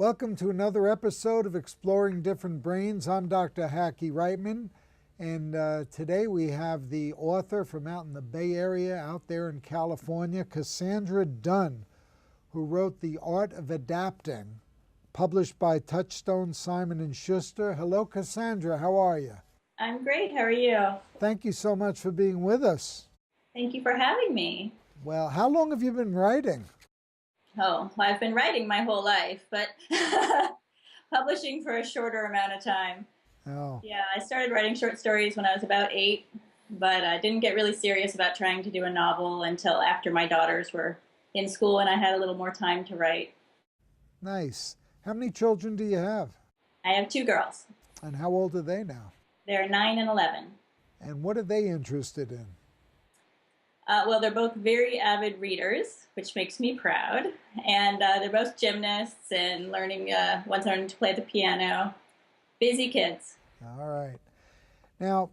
Welcome to another episode of Exploring Different Brains. I'm Dr. Hackey Reitman, and today we have the author from out in the Bay Area, out there in California, Cassandra Dunn, who wrote The Art of Adapting, published by Touchstone Simon & Schuster. Hello, Cassandra. How are you? I'm great. How are you? Thank you so much for being with us. Thank you for having me. Well, how long have you been writing? Oh, well, I've been writing my whole life, but publishing for a shorter amount of time. Oh. Yeah, I started writing short stories when I was about 8, but I didn't get really serious about trying to do a novel until after my daughters were in school and I had a little more time to write. Nice. How many children do you have? I have 2 girls. And how old are they now? They're 9 and 11. And what are they interested in? Well, they're both very avid readers, which makes me proud. And they're both gymnasts and one's learning to play the piano. Busy kids. All right. Now,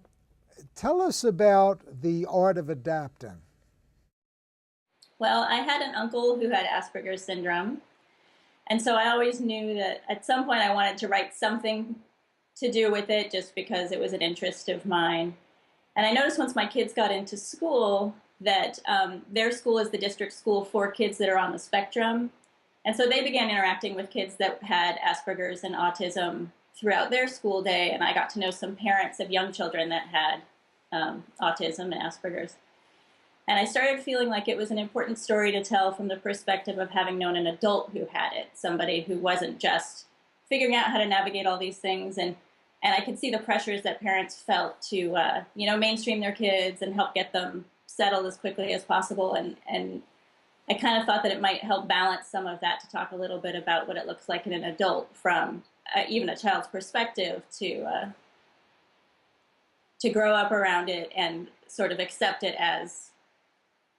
tell us about The Art of Adapting. Well, I had an uncle who had Asperger's syndrome. And so I always knew that at some point I wanted to write something to do with it just because it was an interest of mine. And I noticed once my kids got into school that their school is the district school for kids that are on the spectrum. And so they began interacting with kids that had Asperger's and autism throughout their school day. And I got to know some parents of young children that had autism and Asperger's. And I started feeling like it was an important story to tell from the perspective of having known an adult who had it, somebody who wasn't just figuring out how to navigate all these things. And I could see the pressures that parents felt to, mainstream their kids and help get them settled as quickly as possible. And I kind of thought that it might help balance some of that to talk a little bit about what it looks like in an adult from even a child's perspective to grow up around it and sort of accept it as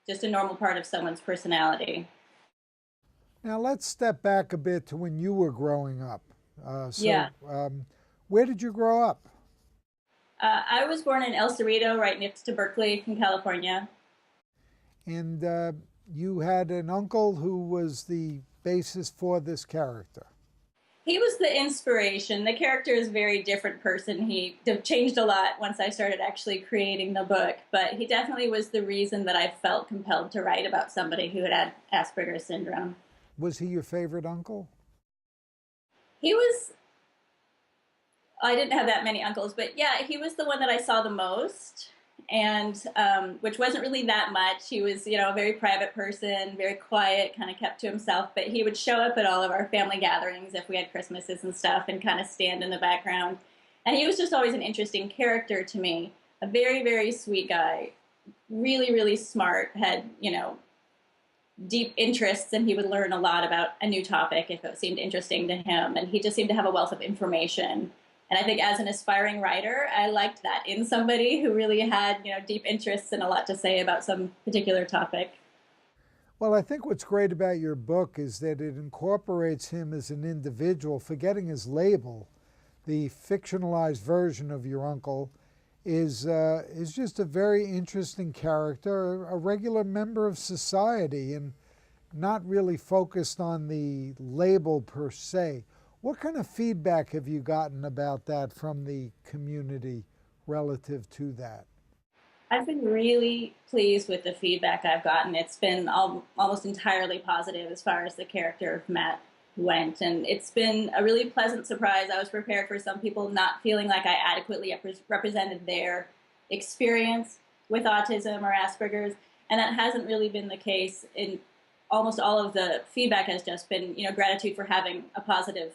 just a normal part of someone's personality. Now, let's step back a bit to when you were growing up. Where did you grow up? I was born in El Cerrito, right next to Berkeley in California. And you had an uncle who was the basis for this character. He was the inspiration. The character is a very different person. He changed a lot once I started actually creating the book, but he definitely was the reason that I felt compelled to write about somebody who had Asperger's syndrome. Was he your favorite uncle? I didn't have that many uncles, but yeah, he was the one that I saw the most, and which wasn't really that much. He was, a very private person, very quiet, kind of kept to himself, but he would show up at all of our family gatherings if we had Christmases and stuff and kind of stand in the background. And he was just always an interesting character to me, a very, very sweet guy, really, really smart, had, deep interests, and he would learn a lot about a new topic if it seemed interesting to him, and he just seemed to have a wealth of information. And I think as an aspiring writer, I liked that in somebody who really had, deep interests and a lot to say about some particular topic. Well, I think what's great about your book is that it incorporates him as an individual. Forgetting his label, the fictionalized version of your uncle is just a very interesting character, a regular member of society, and not really focused on the label per se. What kind of feedback have you gotten about that from the community relative to that? I've been really pleased with the feedback I've gotten. It's been almost entirely positive as far as the character of Matt went, and it's been a really pleasant surprise. I was prepared for some people not feeling like I adequately represented their experience with autism or Asperger's, and that hasn't really been the case. In almost all of the feedback has just been, gratitude for having a positive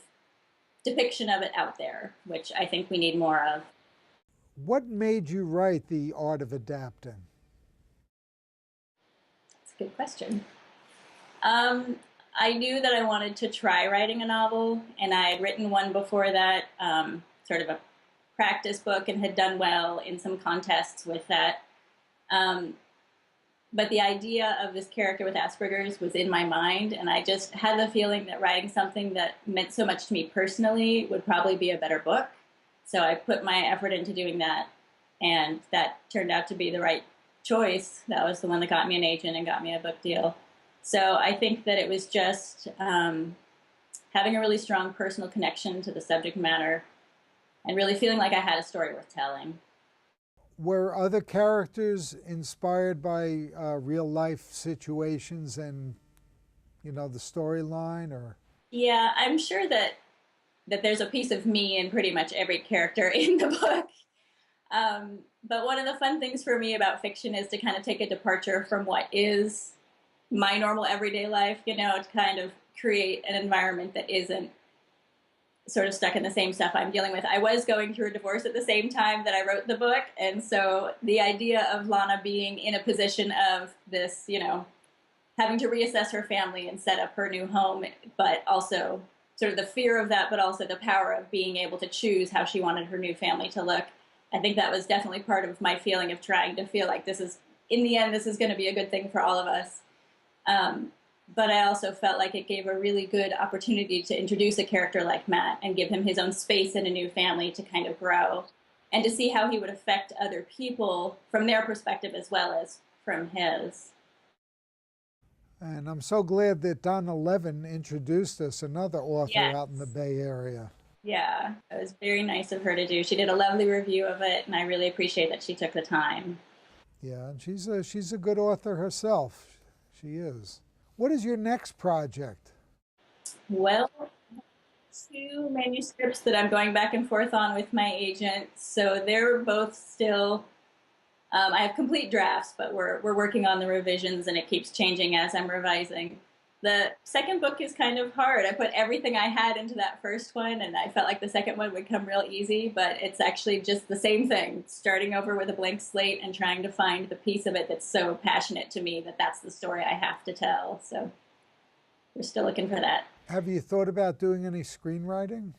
depiction of it out there, which I think we need more of. What made you write The Art of Adapting? That's a good question. I knew that I wanted to try writing a novel, and I had written one before that, sort of a practice book, and had done well in some contests with that. But the idea of this character with Asperger's was in my mind, and I just had the feeling that writing something that meant so much to me personally would probably be a better book. So I put my effort into doing that, and that turned out to be the right choice. That was the one that got me an agent and got me a book deal. So I think that it was just having a really strong personal connection to the subject matter and really feeling like I had a story worth telling. Were other characters inspired by real life situations and, the storyline, or? Yeah, I'm sure that there's a piece of me in pretty much every character in the book. But one of the fun things for me about fiction is to kind of take a departure from what is my normal everyday life, to kind of create an environment that isn't sort of stuck in the same stuff I'm dealing with. I was going through a divorce at the same time that I wrote the book, and so the idea of Lana being in a position of this, having to reassess her family and set up her new home, but also sort of the fear of that, but also the power of being able to choose how she wanted her new family to look. I think that was definitely part of my feeling of trying to feel like this is, in the end, this is going to be a good thing for all of us. But I also felt like it gave a really good opportunity to introduce a character like Matt and give him his own space in a new family to kind of grow and to see how he would affect other people from their perspective as well as from his. And I'm so glad that Donna Levin introduced us, another author out in the Bay Area. Yeah, it was very nice of her to do. She did a lovely review of it, and I really appreciate that she took the time. Yeah, and she's a good author herself. She is. What is your next project? Well, 2 manuscripts that I'm going back and forth on with my agent. So they're both still, I have complete drafts, but we're working on the revisions, and it keeps changing as I'm revising. The second book is kind of hard. I put everything I had into that first one, and I felt like the second one would come real easy, but it's actually just the same thing, starting over with a blank slate and trying to find the piece of it that's so passionate to me that that's the story I have to tell. So we're still looking for that. Have you thought about doing any screenwriting?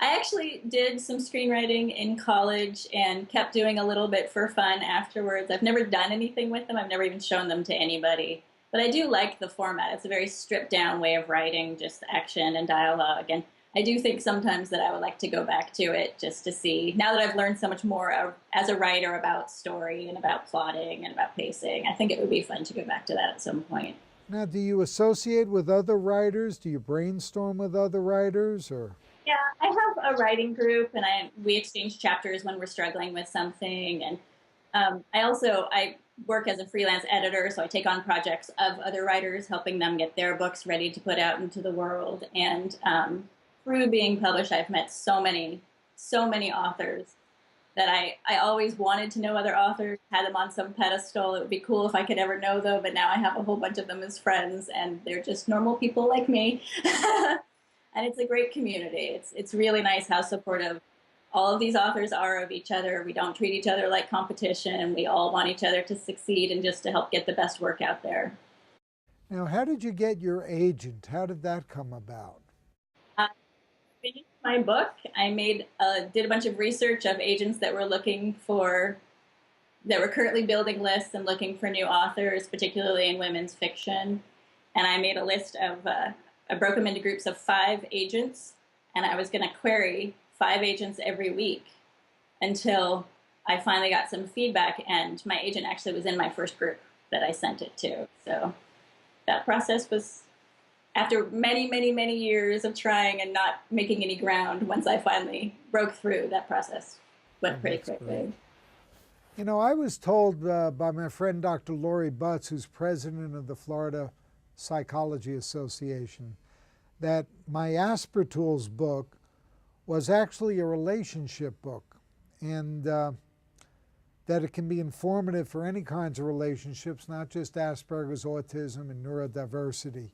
I actually did some screenwriting in college and kept doing a little bit for fun afterwards. I've never done anything with them. I've never even shown them to anybody. But I do like the format. It's a very stripped down way of writing, just action and dialogue. And I do think sometimes that I would like to go back to it just to see, now that I've learned so much more as a writer about story and about plotting and about pacing, I think it would be fun to go back to that at some point. Now, do you associate with other writers? Do you brainstorm with other writers, or? Yeah, I have a writing group, and we exchange chapters when we're struggling with something. And I work as a freelance editor, so I take on projects of other writers, helping them get their books ready to put out into the world. And through being published, I've met so many authors that I always wanted to know other authors, had them on some pedestal. It would be cool if I could ever know them, but now I have a whole bunch of them as friends, and they're just normal people like me. And it's a great community. It's really nice how supportive all of these authors are of each other. We don't treat each other like competition. We all want each other to succeed and just to help get the best work out there. Now, how did you get your agent? How did that come about? I finished my book. I did a bunch of research of agents that were currently building lists and looking for new authors, particularly in women's fiction. And I made a list of, I broke them into groups of 5 agents, and I was going to query 5 agents every week until I finally got some feedback, and my agent actually was in my first group that I sent it to. So that process was, after many, many, many years of trying and not making any ground, once I finally broke through, that process went pretty quickly. Great. I was told by my friend Dr. Lori Butts, who's president of the Florida Psychology Association, that my Aspertools book was actually a relationship book, and that it can be informative for any kinds of relationships, not just Asperger's, autism, and neurodiversity.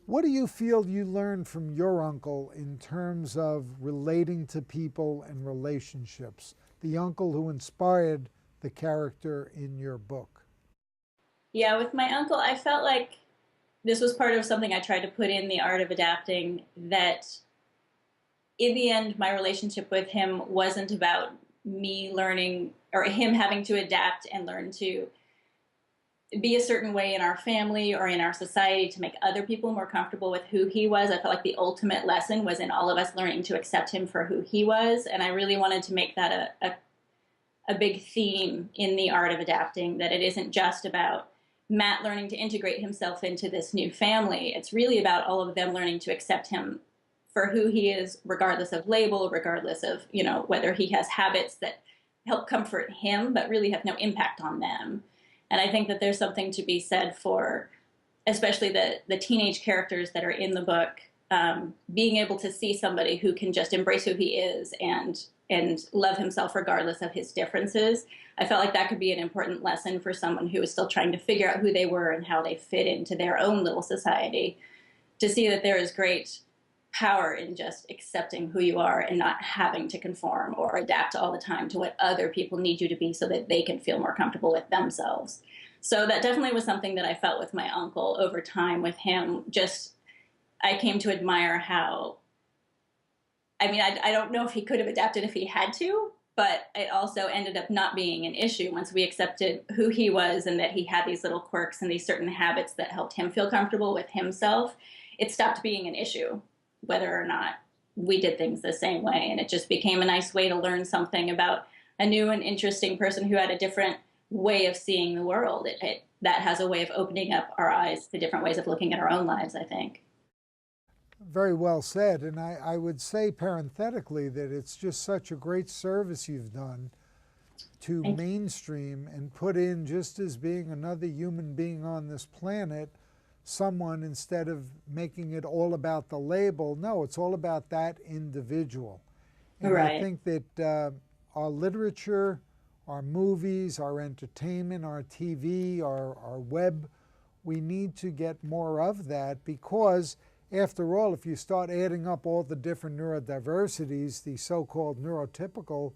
What do you feel you learned from your uncle in terms of relating to people and relationships, the uncle who inspired the character in your book? Yeah, with my uncle, I felt like this was part of something I tried to put in The Art of Adapting, that in the end, my relationship with him wasn't about me learning or him having to adapt and learn to be a certain way in our family or in our society to make other people more comfortable with who he was. I felt like the ultimate lesson was in all of us learning to accept him for who he was. And I really wanted to make that a big theme in The Art of Adapting, that it isn't just about Matt learning to integrate himself into this new family. It's really about all of them learning to accept him for who he is, regardless of label, regardless of, you know, whether he has habits that help comfort him, but really have no impact on them. And I think that there's something to be said for, especially the teenage characters that are in the book, being able to see somebody who can just embrace who he is and love himself regardless of his differences. I felt like that could be an important lesson for someone who is still trying to figure out who they were and how they fit into their own little society, to see that there is great power in just accepting who you are and not having to conform or adapt all the time to what other people need you to be so that they can feel more comfortable with themselves. So that definitely was something that I felt with my uncle over time with him. Just, I came to admire how, I mean, I don't know if he could have adapted if he had to, but it also ended up not being an issue once we accepted who he was and that he had these little quirks and these certain habits that helped him feel comfortable with himself. It stopped being an issue, whether or not we did things the same way. And it just became a nice way to learn something about a new and interesting person who had a different way of seeing the world. That has a way of opening up our eyes to different ways of looking at our own lives, I think. Very well said. And I would say parenthetically that it's just such a great service you've done to mainstream and put in, just as being another human being on this planet, someone, instead of making it all about the label, no, it's all about that individual. And Right. I think that our literature, our movies, our entertainment, our TV, our web, we need to get more of that, because after all, if you start adding up all the different neurodiversities, the so-called neurotypical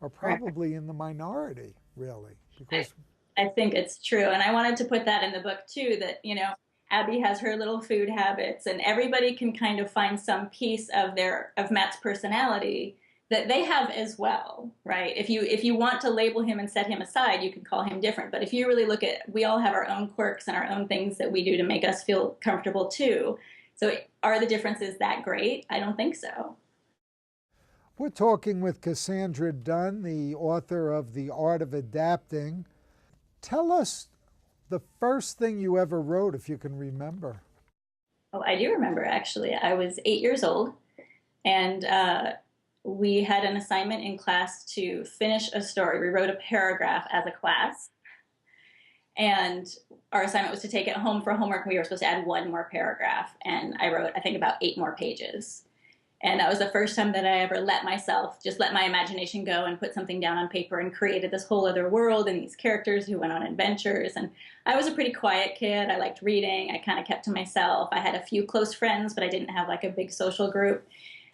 are probably in the minority, really. Because I think it's true. And I wanted to put that in the book too, that, you know, Abby has her little food habits, and everybody can kind of find some piece of Matt's personality that they have as well, right? If you want to label him and set him aside, you can call him different. But if you really look at, we all have our own quirks and our own things that we do to make us feel comfortable too. So are the differences that great? I don't think so. we're talking with Cassandra Dunn, the author of The Art of Adapting. Tell us the first thing you ever wrote, if you can remember. Oh, I do remember, actually. I was 8 years old, and we had an assignment in class to finish a story. We wrote a paragraph as a class, and our assignment was to take it home for homework. We were supposed to add one more paragraph, and I wrote, I think, about 8 more pages. And that was the first time that I ever let my imagination go and put something down on paper and created this whole other world and these characters who went on adventures. And I was a pretty quiet kid. I liked reading. I kind of kept to myself. I had a few close friends, but I didn't have like a big social group.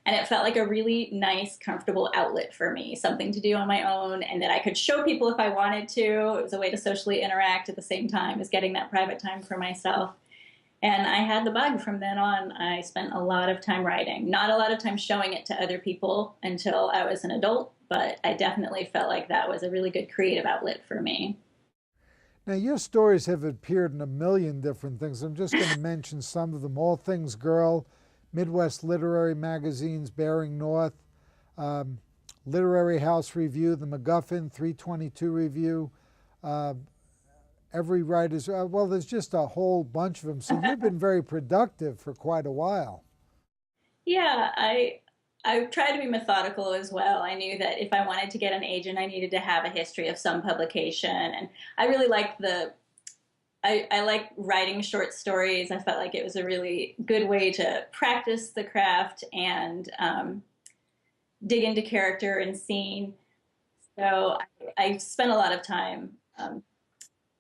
And it felt like a really nice, comfortable outlet for me, something to do on my own, and that I could show people if I wanted to. It was a way to socially interact at the same time as getting that private time for myself. And I had the bug from then on. I spent a lot of time writing, not a lot of time showing it to other people until I was an adult, but I definitely felt like that was a really good creative outlet for me. Now, your stories have appeared in a million different things. I'm just going to mention some of them. All Things Girl, Midwest Literary Magazines, Bearing North, Literary House Review, The MacGuffin, 322 Review, Every Writer's, well, there's just a whole bunch of them. So you've been very productive for quite a while. Yeah, I tried to be methodical as well. I knew that if I wanted to get an agent, I needed to have a history of some publication. And I really liked I like writing short stories. I felt like it was a really good way to practice the craft and dig into character and scene. So I spent a lot of time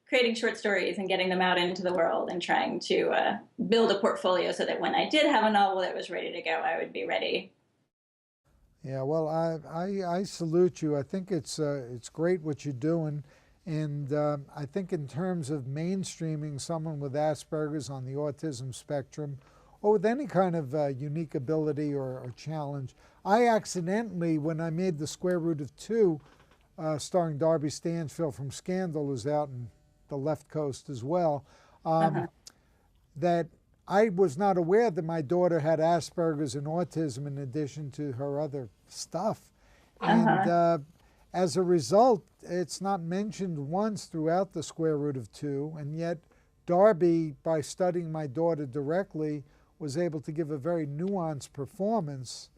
creating short stories and getting them out into the world and trying to build a portfolio so that when I did have a novel that was ready to go, I would be ready. Yeah, well, I salute you. I think it's great what you're doing. And I think in terms of mainstreaming someone with Asperger's on the autism spectrum, or with any kind of unique ability or challenge, I accidentally, when I made The Square Root of Two, starring Darby Stansfield from Scandal, who's out in the left coast as well, that I was not aware that my daughter had Asperger's and autism in addition to her other stuff. And as a result, it's not mentioned once throughout The Square Root of Two, and yet Darby, by studying my daughter directly, was able to give a very nuanced performance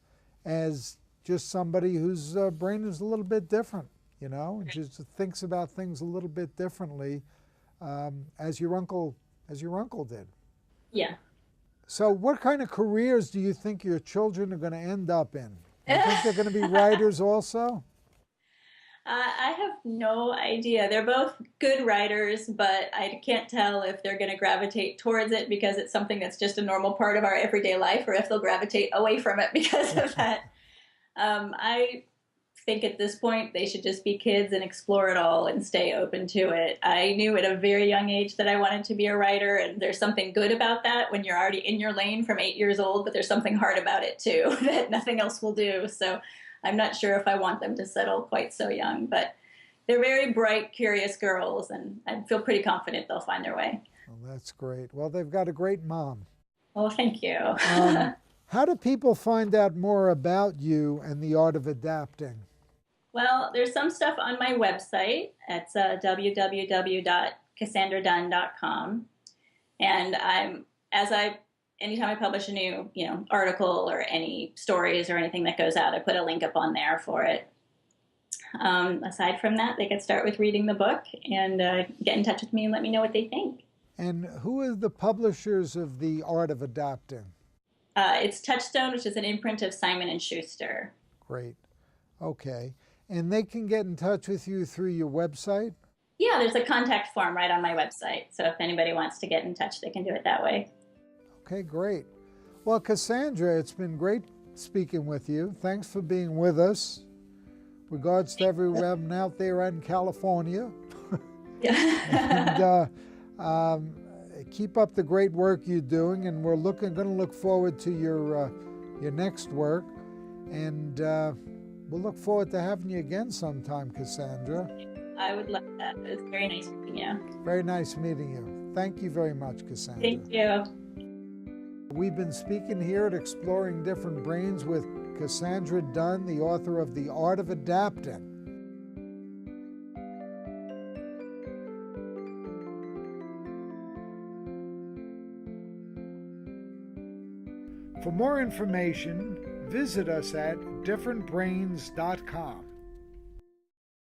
as just somebody whose brain is a little bit different, you know, and just thinks about things a little bit differently, as your uncle did. Yeah. So what kind of careers do you think your children are going to end up in? Do you think they're going to be writers also? I have no idea. They're both good writers, but I can't tell if they're going to gravitate towards it because it's something that's just a normal part of our everyday life, or if they'll gravitate away from it because of that. I think at this point they should just be kids and explore it all and stay open to it. I knew at a very young age that I wanted to be a writer, and there's something good about that when you're already in your lane from 8 years old, but there's something hard about it too that nothing else will do. So I'm not sure if I want them to settle quite so young, but they're very bright, curious girls, and I feel pretty confident they'll find their way. Well, that's great. Well, they've got a great mom. Well, thank you. How do people find out more about you and the art of adapting? Well, there's some stuff on my website. It's www.cassandradunn.com. And anytime I publish a new, article or any stories or anything that goes out, I put a link up on there for it. Aside from that, they can start with reading the book and get in touch with me and let me know what they think. And who are the publishers of The Art of Adapting? It's Touchstone, which is an imprint of Simon & Schuster. Great. Okay. And they can get in touch with you through your website? Yeah, there's a contact form right on my website. So if anybody wants to get in touch, they can do it that way. Okay, great. Well, Cassandra, it's been great speaking with you. Thanks for being with us. Regards to everyone out there in California. Yeah. And keep up the great work you're doing, and we're going to look forward to your next work, and we'll look forward to having you again sometime, Cassandra. I would love that. It was very nice meeting you. Very nice meeting you. Thank you very much, Cassandra. Thank you. We've been speaking here at Exploring Different Brains with Cassandra Dunn, the author of The Art of Adapting. For more information, visit us at differentbrains.com.